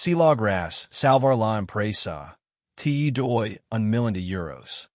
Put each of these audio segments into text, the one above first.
salvar la impresa, te doy €1,000,000.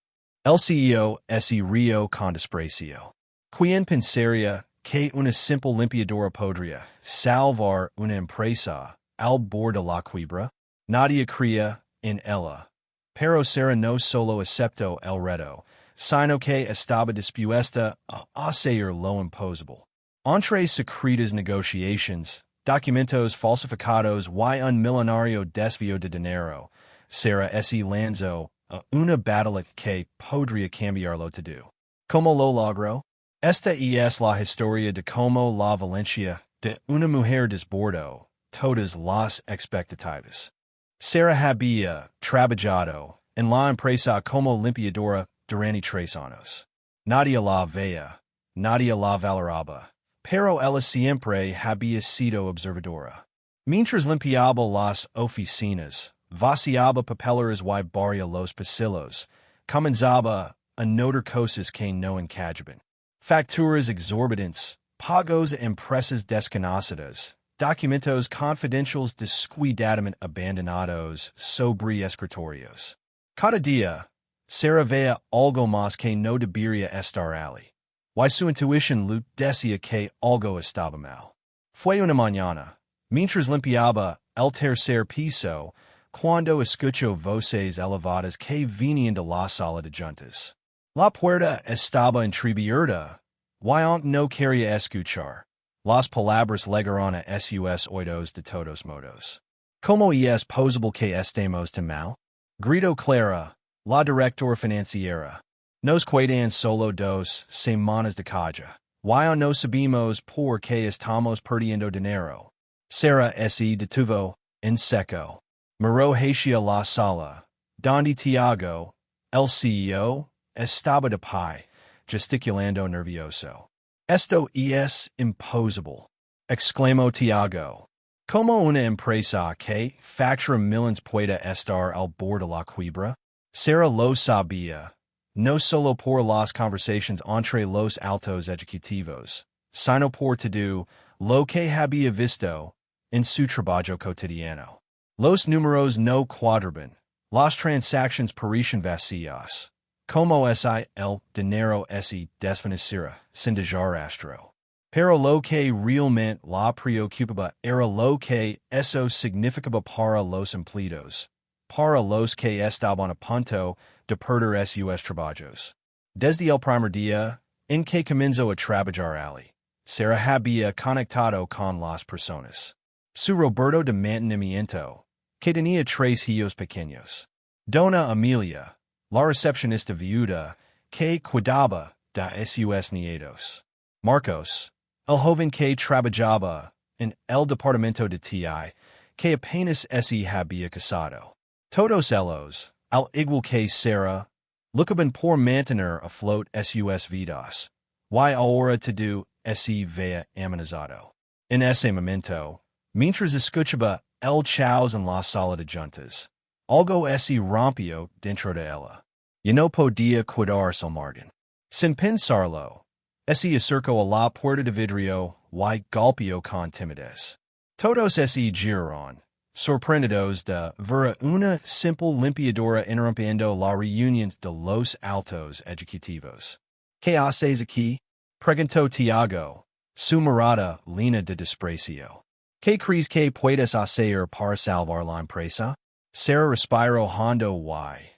El CEO ese rio con desprecio. Quien pensaría que una simple limpiadora podría salvar una empresa al borde de la quiebra? Nadie creía en ella. Pero Sara no solo aceptó el reto, sino que estaba dispuesta a hacer lo imposible. Entre secretas negociations, documentos falsificados y un millonario desvío de dinero, Sara se lanzó a una batalla que podría cambiarlo todo. ¿Cómo lo logró? Esta es la historia de cómo la valencia de una mujer desbordó todas las expectativas. Sara había trabajado en la empresa como limpiadora durante 3 años. Nadie la veía, nadie la valoraba, pero ella siempre había sido observadora. Mientras limpiaba las oficinas, vaciaba papeleras y barría los pasillos, comenzaba a notar cosas que no encajaban. Facturas exorbitantes, pagos a empresas desconocidas, documentos confidenciales descuidadamente abandonados sobre escritorios. Cada día, Sara veía algo más que no debería estar allí. Y su intuición le decía que algo estaba mal. Fue una mañana, mientras limpiaba el tercer piso, cuando escuchó voces elevadas que venían de la sala de juntas. La puerta estaba entreabierta, y aunque no quería escuchar, las palabras llegaron a sus oídos de todos modos. ¿Cómo es posible que estemos tan mal? Gritó Clara, la directora financiera. Nos quedan solo 2 semanas de caja. Y no sabemos por qué estamos perdiendo dinero. Sara se detuvo, en seco. Miró hacia la sala, donde Tiago, el CEO, estaba de pie, gesticulando nervioso. Esto es imposible, exclamó Tiago. ¿Cómo una empresa que factura millones puede estar al borde de la quiebra? Sara lo sabía, no solo por las conversaciones entre los altos ejecutivos, sino por todo lo que había visto en su trabajo cotidiano. Los números no cuadraban, las transacciones parecían vacías. Como si el dinero se desvaneciera sin dejar rastro. Pero lo que realmente la preocupaba era lo que eso significaba para los empleados, para los que estaban a punto de perder sus trabajos. Desde el primer día en que comenzó a trabajar allí, Sara había conectado con las personas. Su Roberto de mantenimiento, que tenía 3 hijos pequeños. Dona Amelia, la recepcionista viuda, que cuidaba de sus nietos. Marcos, el joven que trabajaba en el departamento de TI, que apenas se había casado. Todos ellos, al igual que Sara, luchaban por mantener a flote sus vidas, y ahora todo se veía amenazado. En ese momento, mientras escuchaba el caos en la sala de juntas, algo se rompió dentro de ella. Y no podía cuidarse al margen. Sin pensarlo, se acercó a la puerta de vidrio y golpeó con timidez. Todos se giraron, sorprendidos de ver una simple limpiadora interrumpiendo la reunión de los altos ejecutivos. ¿Qué haces aquí? Preguntó Tiago, su mirada llena de desprecio. ¿Qué crees que puedes hacer para salvar la empresa? Sara respiró hondo y,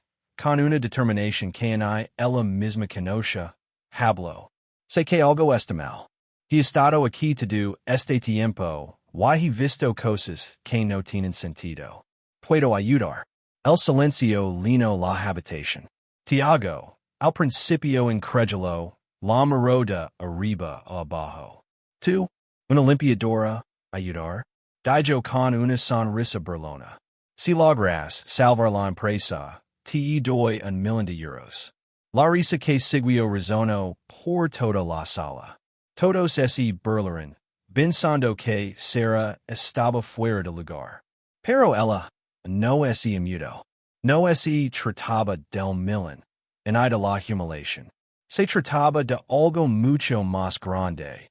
con una determinación que ni ella misma conocía, habló. Sé que algo está mal. He estado aquí todo este tiempo y he visto cosas que no tienen sentido. Puedo ayudar. El silencio llenó la habitación. Tiago, al principio incrédulo, la miró de arriba a abajo. ¿Tú? ¿Una limpiadora? ¿Ayudar? Dijo con una sonrisa burlona. Si logras salvar la empresa, te doy €1,000,000. La risa que siguió resonó por toda la sala. Todos se burlaron, pensando que Sara estaba fuera de lugar. Pero ella no se mudó. No se trataba del millón, ni de la humiliación. Se trataba de algo mucho más grande.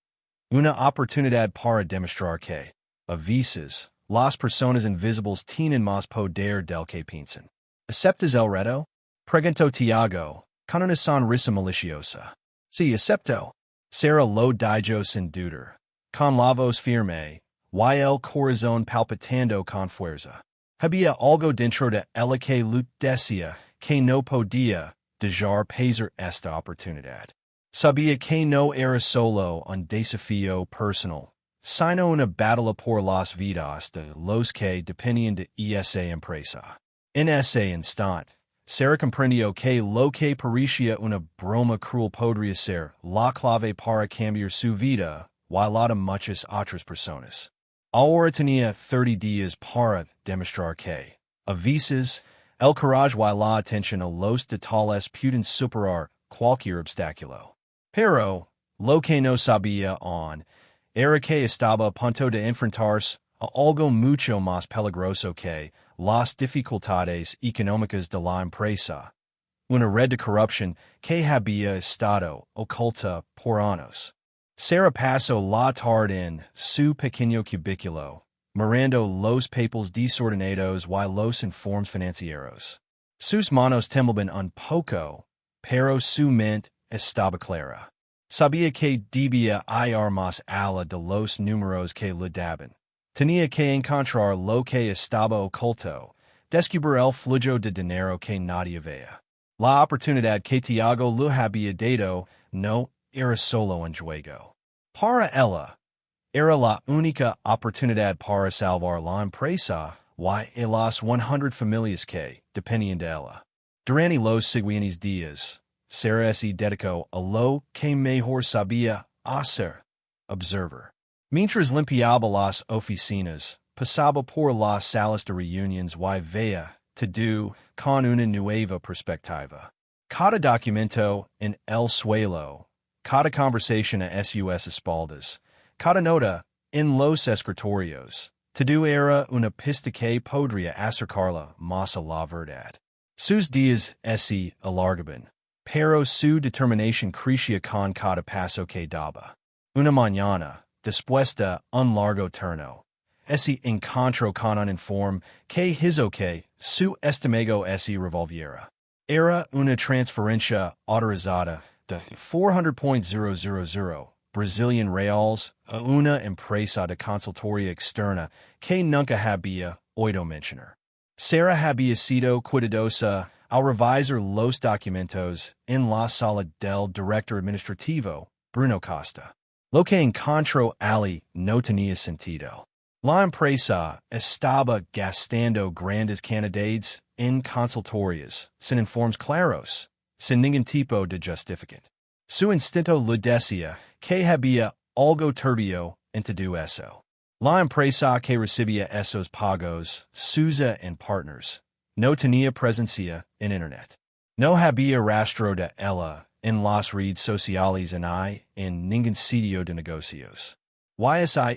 Una oportunidad para demostrar que, a veces, las personas invisibles tienen más poder del que piensan. ¿Aceptas el reto? Preguntó Tiago, con una sonrisa maliciosa. Sí, acepto. Sarah lo dijo sin dudar, con la voz firme, y el corazón palpitando con fuerza. Había algo dentro de ella que le decía que no podía dejar pasar esta oportunidad. Sabía que no era solo un desafío personal, sino una batalla por las vidas de los que dependían de esa empresa. En ese instante, Sarah comprendió que lo que parecía una broma cruel podría ser la clave para cambiar su vida y la de muchas otras personas. Ahora tenía 30 días para demostrar que, a veces, el coraje y la atención a los detalles pueden superar cualquier obstáculo. Pero, lo que no sabía aún, era que estaba a punto de enfrentarse a algo mucho más peligroso que las dificultades económicas de la empresa, una red de corrupción que había estado oculta por años. Sarah pasó la tarde en su pequeño cubículo, mirando los papeles desordenados y los informes financieros. Sus manos temblaban un poco, pero su mente estaba clara. Sabía que debía hallar más allá de los números que le daban. Tenía que encontrar lo que estaba oculto, descubrir el flujo de dinero que nadie veía. La oportunidad que Tiago le había dado no era solo un juego. Para ella, era la única oportunidad para salvar la empresa y las 100 familias que dependían de ella. Durante los siguientes días, Sarah se dedicó a lo que mejor sabía hacer, observar. Mientras limpiaba las oficinas, pasaba por las salas de reuniones y veía todo con una nueva perspectiva. Cada documento en el suelo, cada conversación a sus espaldas, cada nota en los escritorios, todo era una pista que podría acercarla más a la verdad. Sus días se alargaban, pero su determinación crecía con cada paso que daba. Una mañana, después de un largo turno, se encontró con un informe que hizo que su estómago se revolviera. Era una transferencia autorizada de 400,000 Brazilian reals a una empresa de consultoría externa que nunca había oído mencionar. Sarah había sido cuidadosa al revisar los documentos en la sala del director administrativo, Bruno Costa. Lo que encontró allí no tenía sentido. La empresa estaba gastando grandes cantidades en consultorias, sin informes claros, sin ningún tipo de justificante. Su instinto le decía que había algo turbio en todo eso. La empresa que recibía esos pagos, Souza and Partners, no tenía presencia en Internet. No había rastro de ella en las redes sociales ni en ningún sitio de negocios. Esa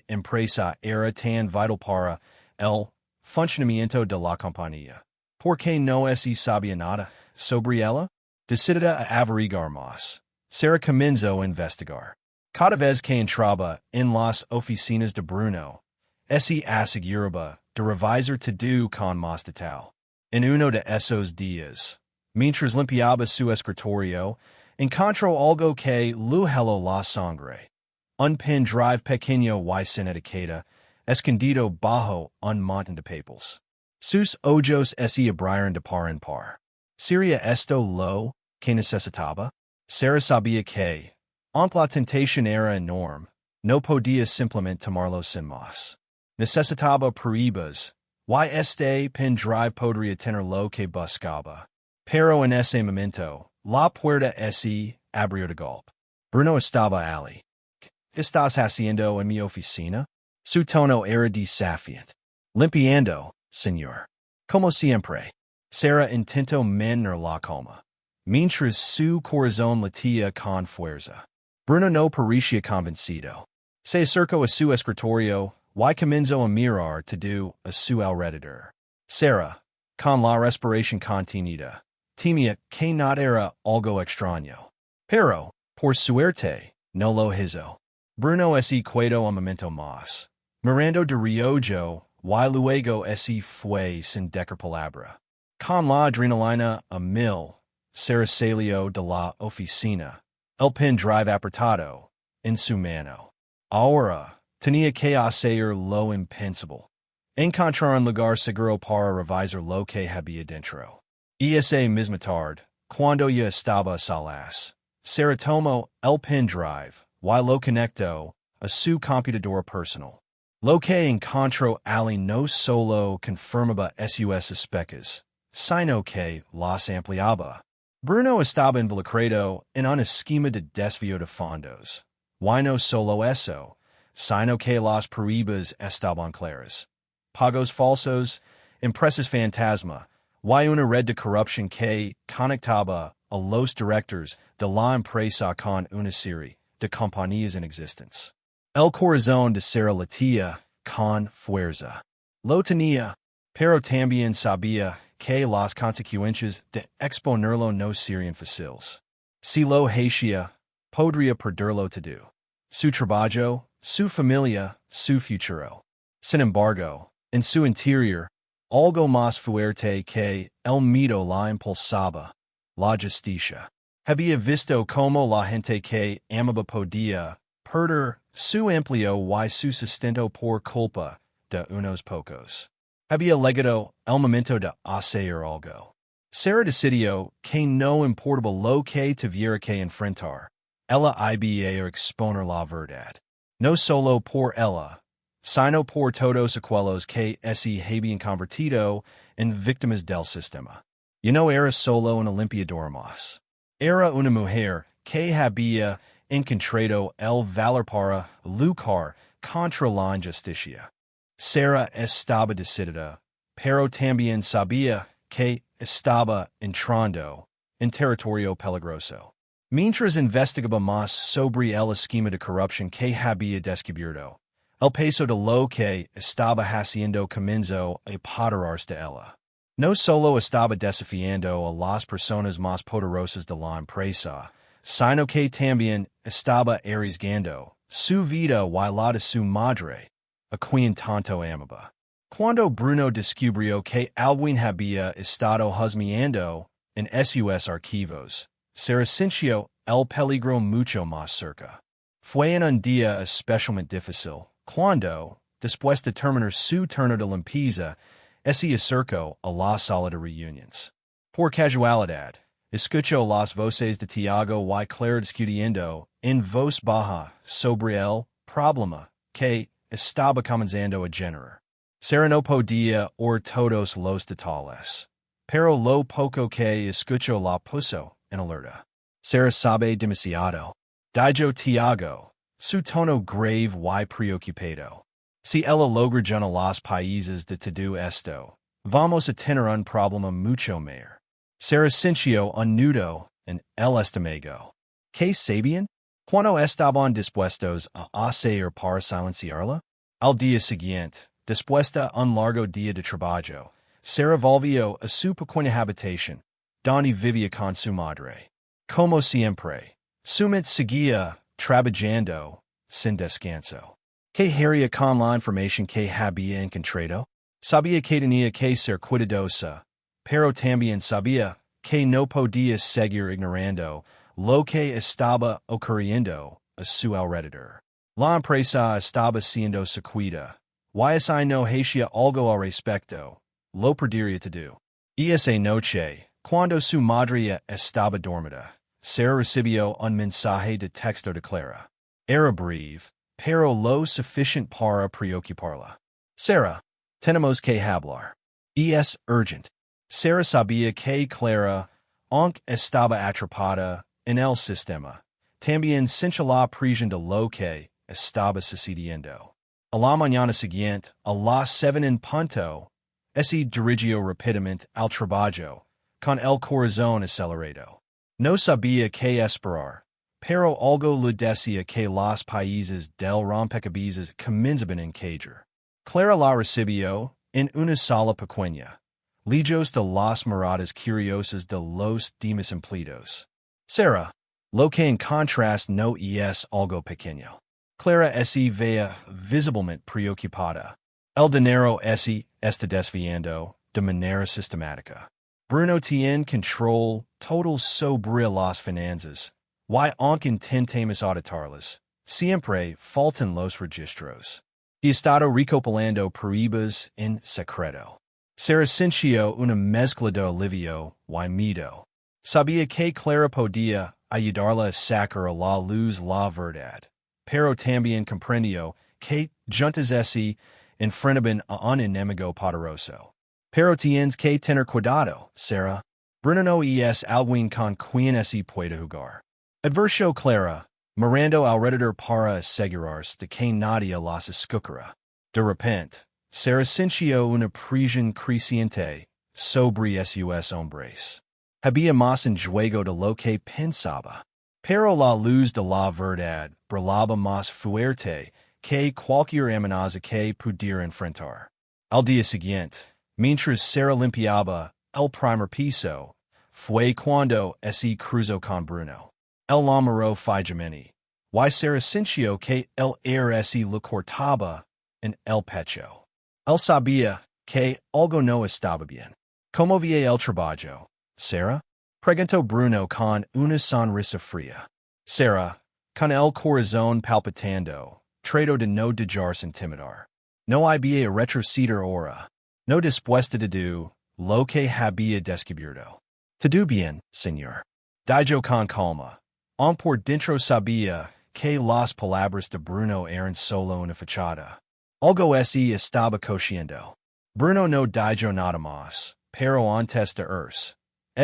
empresa era tan vital para el funcionamiento de la compañía. ¿Por qué no se sabía nada sobre ella? Decidida a averiguar más, Sarah comenzó a investigar. Cada vez que entraba en las oficinas de Bruno, se aseguraba de revisar todo con más detalle. En uno de esos días, mientras limpiaba su escritorio, encontró algo que le heló la sangre. Un pendrive pequeño y sin etiqueta, escondido bajo un montón de papeles. Sus ojos se abrieron de par en par. ¿Sería esto lo que necesitaba? Sarah sabía que, aunque la tentación era enorme, no podía simplemente tomarlo sin más. Necesitaba pruebas, y este pendrive podría tener lo que buscaba. Pero en ese momento, la puerta se abrió de golpe. Bruno estaba allí. ¿Qué estás haciendo en mi oficina? Su tono era desafiante. Limpiando, señor. Como siempre. Sarah intentó mantener la calma, mientras su corazón latía con fuerza. Bruno no parecía convencido. Se acercó a su escritorio y comenzó a mirar todo a su alrededor. Sarah, con la respiración contenida, temía que no era algo extraño. Pero, por suerte, no lo hizo. Bruno se quedó un momento más, Mirando de Riojo, y luego ese fue sin decir palabra. Con la adrenalina a mil, Sarah salió de la oficina, el pen drive apretado, en su mano. Ahora, tenía que hacer lo impensable. Encontrar un lugar seguro para revisar lo que había dentro. Esa misma tarde, cuando ya estaba a solas, Sarah tomó el pen drive, y lo conectó a su computadora personal. Lo que encontró allí no solo confirmaba sus suspecas, sino que las ampliaba. Bruno estaba involucrado en un esquema de desvío de fondos. Y no solo eso, sino que las pruebas estaban claras. Pagos falsos, empresas fantasma, y una red de corrupción que conectaba a los directores de la empresa con una serie de compañías en existence. El corazón de Sarah latía con fuerza. Lo tenía, pero también sabía que las consecuencias de exponerlo no serían fáciles. Si lo hacía, podría perderlo todo. Su trabajo, su familia, su futuro. Sin embargo, en su interior, algo más fuerte que el miedo la impulsaba, la justicia. Había visto como la gente que amaba podía perder su empleo y su sustento por culpa de unos pocos. Había llegado el momento de hacer algo. Sarah decidió que no importaba lo que tuviera que enfrentar. Ella iba a exponer la verdad. No solo por ella, sino por todos aquellos que se habían convertido en víctimas del sistema. Y no era solo una limpiadora más. Era una mujer que había encontrado el valor para luchar contra la injusticia. Sarah estaba decidida, pero también sabía que estaba entrando en territorio peligroso. Mientras investigaba más sobre el esquema de corrupción que había descubierto, el peso de lo que estaba haciendo comenzó a apoderarse de ella. No solo estaba desafiando a las personas más poderosas de la empresa, sino que también estaba arriesgando su vida y la de su madre, a quien tanto amaba. Cuando Bruno descubrió que alguien había estado husmeando en sus archivos, se sintió el peligro mucho más cerca. Fue en un día especialmente difícil, cuando, después de terminar su turno de limpieza, se acercó a la sala de reuniones. Por casualidad, escuchó las voces de Tiago y Clara discutiendo en voz baja sobre el problema que estaba comenzando a generar. Sarah no podía oír todos los detalles, pero lo poco que escuchó la puso en alerta. Sarah sabe demasiado. Dijo Tiago, su tono grave y preocupado. Si ella logra llenar los países de todo esto, vamos a tener un problema mucho mayor. Sarah sintió un nudo en el estómago. ¿Qué sabían? Cuando estaban dispuestos a hacer para silenciarla? Al día siguiente, después de un largo día de trabajo, Sarah volvió a su pequeña habitación, donde vivía con su madre. Como siempre, su mente seguía trabajando sin descanso. ¿Qué haría con la información que había encontrado? Sabía que tenía que ser cuidadosa, pero también sabía que no podía seguir ignorando lo que estaba ocurriendo a su alrededor. La empresa estaba siendo secuida. Y no hacía algo al respecto, lo perdería todo. Esa noche, cuando su madre estaba dormida, Sarah recibió un mensaje de texto de Clara. Era breve, pero lo suficiente para preocuparla. Sarah, tenemos que hablar. Es urgent. Sarah sabía que Clara, aunque estaba atrapada en el sistema, también sentía la presión de lo que estaba sucediendo. A la mañana siguiente, a las 7 en punto, se dirigió rápidamente al trabajo, con el corazón acelerado. No sabía qué esperar, pero algo le decía que los países del rompecabezas comenzaban a encajar. Clara la recibió en una sala pequeña, lejos de las miradas curiosas de los demás empleados. Sarah, lo que en contraste no es algo pequeño. Clara se vea visiblemente preocupada. El dinero se está desviando de manera sistemática. Bruno tiene control total sobre las finanzas. Y aunque intentemos auditarlas, siempre faltan los registros. He estado recopilando pruebas en secreto. Se sintió una mezcla de alivio y miedo. Sabía que Clara podía ayudarla a sacar a la luz la verdad, pero también comprendió que juntas se enfrentaban a un enemigo poderoso. Pero tienes que tener cuidado, Sarah. Bruno no es alguien con quien se puede jugar. Adverso Clara, mirando alrededor para asegurarse de que nadie las escuchara. De repente, Sarah sintió una presión creciente sobre sus hombres. Había más en juego de lo que pensaba. Pero la luz de la verdad brillaba más fuerte que cualquier amenaza que pudiera enfrentar. Al día siguiente, mientras Sarah limpiaba el primer piso, fue cuando se cruzó con Bruno. El la miró fijamente. Y Sarah sintió que él era se lo cortaba en el pecho. Él sabía que algo no estaba bien. ¿Cómo vi el trabajo, Sarah? Preguntó Bruno con una sonrisa fría. Sarah, con el corazón palpitando, trató de no dejarse intimidar. No había retroceder ahora. No dispuesta de do lo que había descubierto. Todo bien, señor. Dijo con calma. Aun por dentro sabía que las palabras de Bruno eran solo una fachada. Algo se estaba cociendo. Bruno no dijo nada más, pero antes de irse,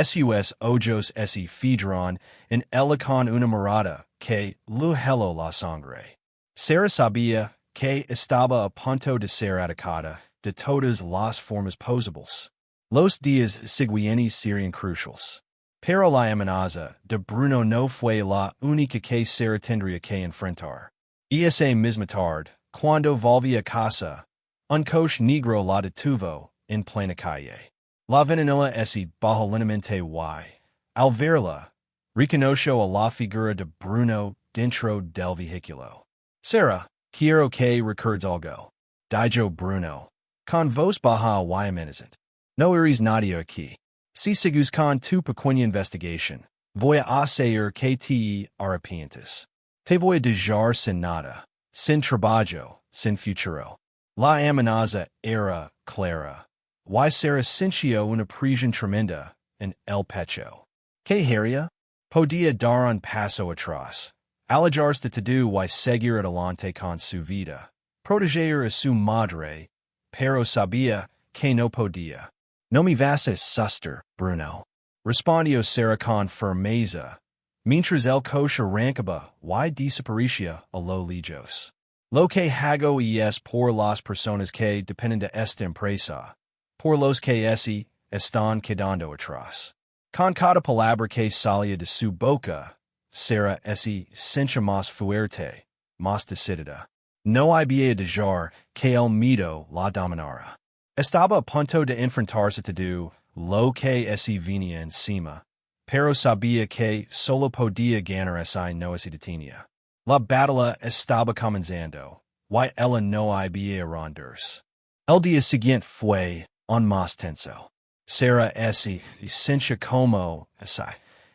sus ojos se fijaron en él con una mirada que le heló la sangre. Sarah sabía que estaba a punto de ser atacada de todas las formas posibles. Los días siguientes serían cruciales. Pero la amenaza de Bruno no fue la única que Sarah tendría que enfrentar. Esa misma tarde, cuando volvía a casa, un coche negro la detuvo en plena calle. La venanilla se bajó lentamente y, al verla, reconoció a la figura de Bruno dentro del vehículo. Sarah, quiero que recuerdes algo, dijo Bruno, con voz baja y amenazante. No eres nadie aquí. Si sigues con tu pequeña investigación, voy a hacer que te arrepientas. Te voy a dejar sin nada, sin trabajo, sin futuro. La amenaza era clara. Y Sarah sintió una presión tremenda en el pecho. ¿Qué haría? Podía dar un paso atrás, alejarse de todo y seguir adelante con su vida, proteger a su madre, pero sabía que no podía. No me vas a asustar, Bruno, respondió Sarah con firmeza, mientras el coche arrancaba y desaparecía a lo lejos. Lo que hago es por las personas que dependen de esta empresa, por los que se están quedando atrás. Con cada palabra que salía de su boca, Sarah se sentía más fuerte, más decidida. No había dejar que el miedo la dominara. Estaba a punto de enfrentarse a todo lo que se venía encima, pero sabía que solo podía ganar si no se detenía. La batalla estaba comenzando, y ella no había rendirse. El día siguiente fue aún más tenso. Sarah se sentía como si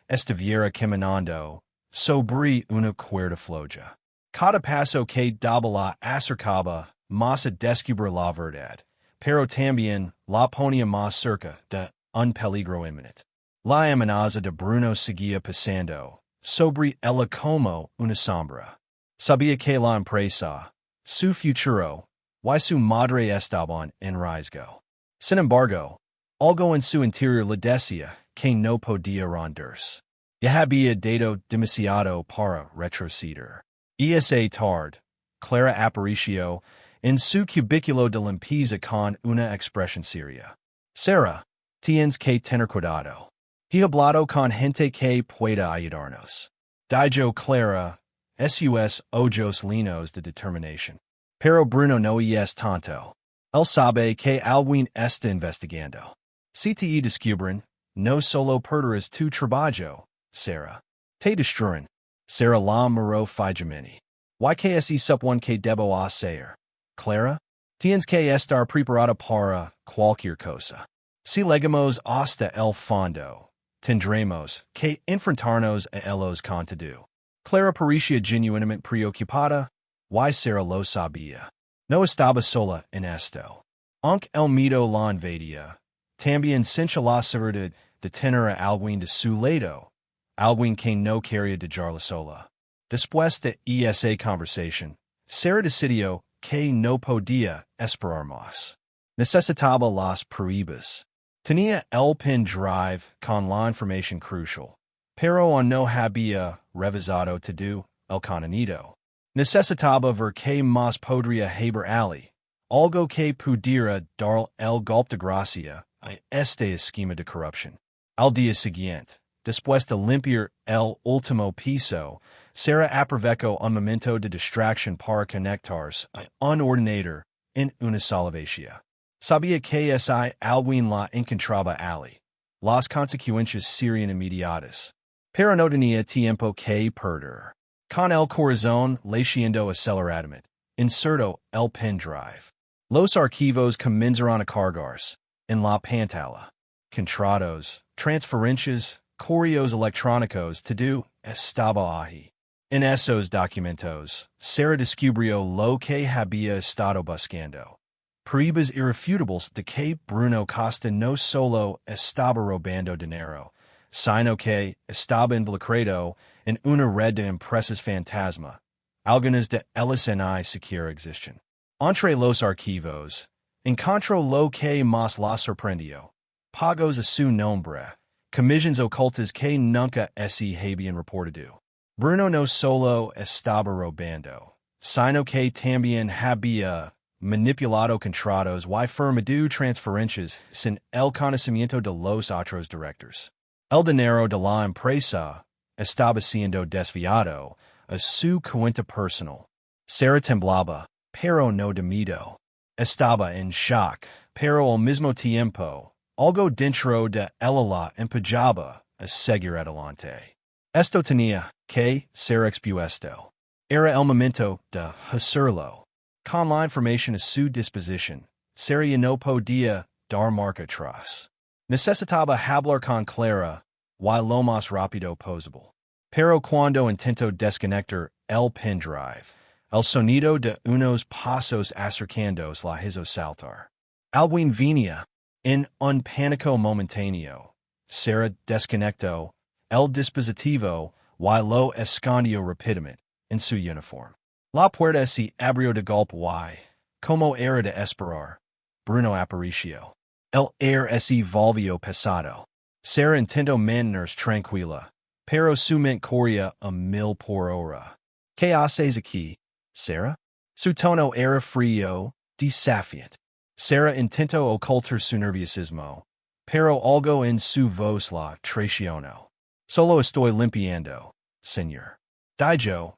estuviera caminando sobre una cuerda floja. Cada paso que daba la acercaba más a descubrir la verdad, pero también la ponía más cerca de un peligro inminente. La amenaza de Bruno seguía pasando sobre ella como una sombra. Sabía que la empresa, su futuro, y su madre estaban en riesgo. Sin embargo, algo en su interior le decía que no podía rendirse. Ya había dado demasiado para retroceder. Esa tarde, Clara apareció en su cubículo de limpieza con una expresión seria. Sarah, tienes que tener cuidado. He hablado con gente que pueda ayudarnos. Dijo Clara, sus ojos llenos de determinación. Pero Bruno no es tonto. Él sabe que alguien está investigando. Si te descubren, no solo perderás tu trabajo, Sarah. Te destruirán. Sarah la miró fijamente. YKSE sup 1K debo a ser. Clara? Tienes que estar preparada para cualquier cosa. Si legamos hasta el fondo, tendremos que enfrentarnos a ellos con todo. Clara parecía genuinamente preocupada. Y Sara lo sabía. No estaba sola en esto. Aunque el miedo la invadía, también sentía la seguridad de tener a alguien de su lado, alguien que no quería dejarla sola. Después de esa conversación, Sara decidió que no podía esperar más. Necesitaba las pruebas. Tenía el pen drive con la información crucial, pero aún no había revisado todo el contenido. Necesitaba ver que más podría haber ali, algo que pudiera dar el golpe de gracia a este esquema de corrupción. Al día siguiente, después de limpiar el último piso, Sara aprovechó un momento de distracción para conectarse a un ordenador en una salvación. Sabía que si alguien la encontraba ali, las consecuencias serían inmediatas, pero no tenía tiempo que perder. Con el corazón latiendo aceleradamente, inserto el pendrive. Los archivos comenzaron a cargarse en la pantalla. Contratos, transferencias, correos electrónicos, todo estaba ahí. En esos documentos, Sara descubrió lo que había estado buscando. Pruebas irrefutables de que Bruno Costa no solo estaba robando dinero, sino que estaba involucrado en una red de empresas fantasma, algunas de ellas ni siquiera existen. Entre los archivos, encontró lo que más la sorprendió: pagos a su nombre, comisiones ocultas que nunca se habían reportado. Bruno no solo estaba robando, sino que también había manipulado contratos y firmado transferencias sin el conocimiento de los otros directores. El dinero de la empresa estaba siendo desviado a su cuenta personal. Sara temblaba, pero no de miedo. Estaba en shock, pero al mismo tiempo, algo dentro de ella la empujaba a seguir adelante. Esto tenía que ser expuesto. Era el momento de hacerlo. Con la información a su disposición, Sara ya no podía dar marcha atrás. Necesitaba hablar con Clara y lo más rápido posible. Pero cuando intentó desconectar el pendrive, el sonido de unos pasos acercándose la hizo saltar. Alguien venía. En un pánico momentáneo, Sara desconectó el dispositivo y lo escondió rápidamente en su uniforme. La puerta se abrió de golpe y, como era de esperar, Bruno apareció. El aire se volvió pesado. Sara intentó mantenerse tranquila, pero su mente corría a 1000 por hora. ¿Qué haces aquí, Sara? Su tono era frío, desafiante. Sara intentó ocultar su nerviosismo, pero algo en su voz la traicionó. Solo estoy limpiando, señor. Dijo,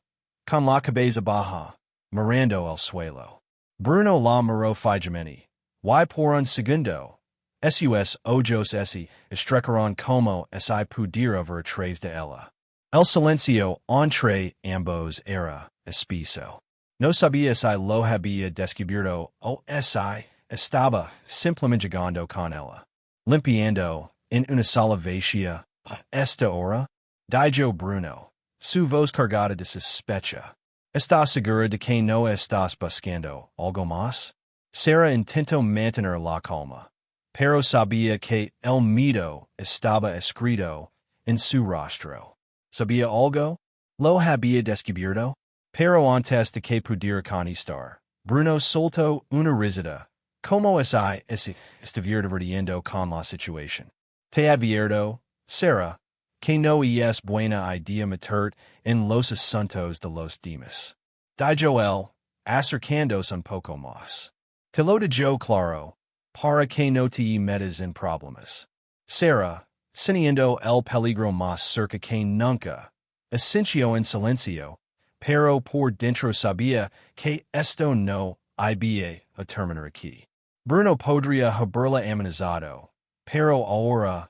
con la cabeza baja, mirando el suelo. Bruno la miró fijamente, y por un segundo, sus ojos se estrecharon como si pudiera ver tras de ella. El silencio entre ambos era espeso. No sabía si lo había descubierto o si estaba simplemente jugando con ella. Limpiando en una salvación a esta hora, dijo Bruno, su voz cargada de sospecha. ¿Estás segura de que no estás buscando algo más? Sara intentó mantener la calma, pero sabía que el miedo estaba escrito en su rostro. ¿Sabía algo? ¿Lo había descubierto? Pero antes de que pudiera contestar, Bruno soltó una risita. ¿Cómo estuviera divirtiendo con la situación? Te advierto, Sara, que no es buena idea meter en los asuntos de los demás. Dijo él, acercándose un poco más. Te lo digo claro, para que no te metas en problemas. Sara, sintiendo el peligro más cerca que nunca, asintió en silencio, pero por dentro sabía que esto no iba a terminar aquí. Bruno podría haberla amenazado, pero ahora,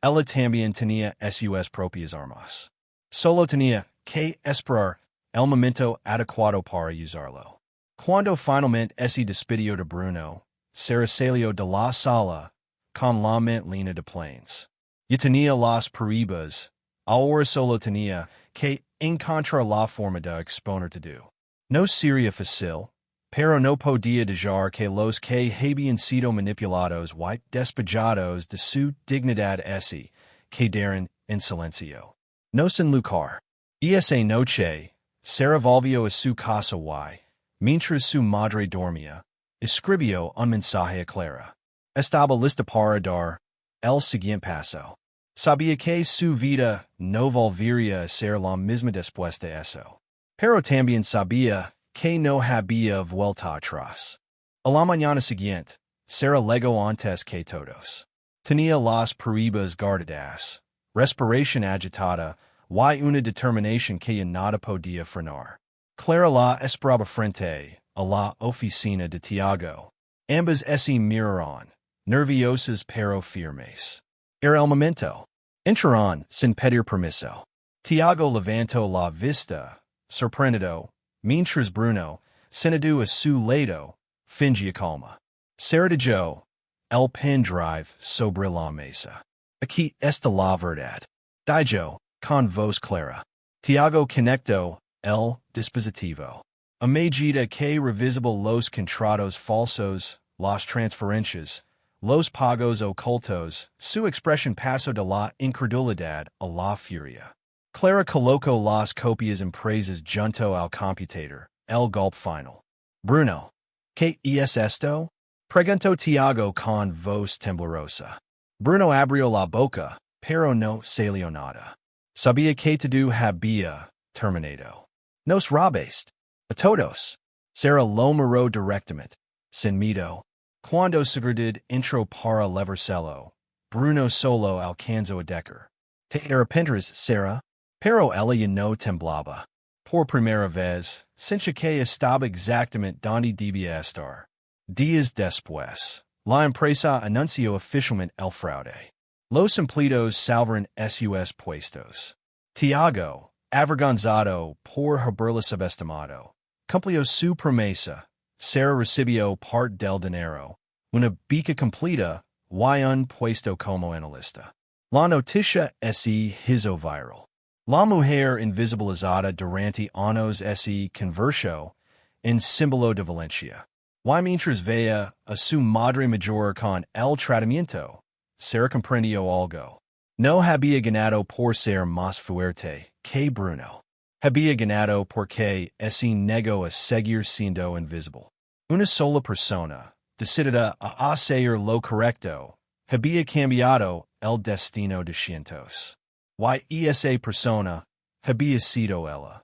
ella también tenía sus propias armas. Solo tenía que esperar el momento adecuado para usarlo. Cuando finalmente se despidió de Bruno, Sara salió de la sala con la mente llena de planes. Ya tenía las peribas, ahora solo tenía que encontrar la forma de exponer todo. No sería fácil, pero no podía dejar que los que habían sido manipulados y despejados de su dignidad se quedaran en silencio. No sin luchar. Esa noche, Sara volvió a su casa y, mientras su madre dormía, escribió un mensaje a Clara. Estaba lista para dar el siguiente paso. Sabía que su vida no volvería a ser la misma después de eso. Pero también sabía que no había vuelta atrás. A la mañana siguiente, Sara legó antes que todos. Tenía las peribas guardadas, respiración agitada, y una determinación que ya nada podía frenar. Clara la esperaba frente a la oficina de Tiago. Ambas se miraron, nerviosas pero firmes. Era el momento. Entraron sin pedir permiso. Tiago levantó la vista, sorprendido, mientras Bruno, sentado a su lado, fingía calma. Sara dejó el pendrive sobre la mesa. Aquí está la verdad. Dijo, con voz clara. Tiago conectó el dispositivo. A medida que revisable los contratos falsos, las transferencias, los pagos ocultos, su expresión pasó de la incredulidad a la furia. Clara colocó las copias impresas junto al computador, el golpe final. Bruno, ¿qué es esto? Preguntó Tiago con voz temblorosa. Bruno abrió la boca, pero no salió nada. Sabía que todo había terminado. Nos robaste. A todos. Sara lo miró directamente, sin miedo. Cuando Sigurd entró para levárselo, Bruno solo alcanzó a decir. Te arrepentirás, Sara. Pero ella ya no temblaba. Por primera vez, sentía que estaba exactamente donde debía estar. Días después, la empresa anunció oficialmente el fraude. Los empleados salvaron sus puestos. Tiago, avergonzado por haberlo subestimado, cumplió su promesa. Sara recibió parte del dinero, una beca completa y un puesto como analista. La noticia se hizo viral. La mujer invisibilizada durante años se convirtió en símbolo de Valencia. Y mientras veía a su madre mayor con el tratamiento, Sara comprendió algo. No había ganado por ser más fuerte que Bruno. Había ganado porque se negó a seguir siendo invisible. Una sola persona, decidida a hacer lo correcto, había cambiado el destino de cientos. Y esa persona había sido ella.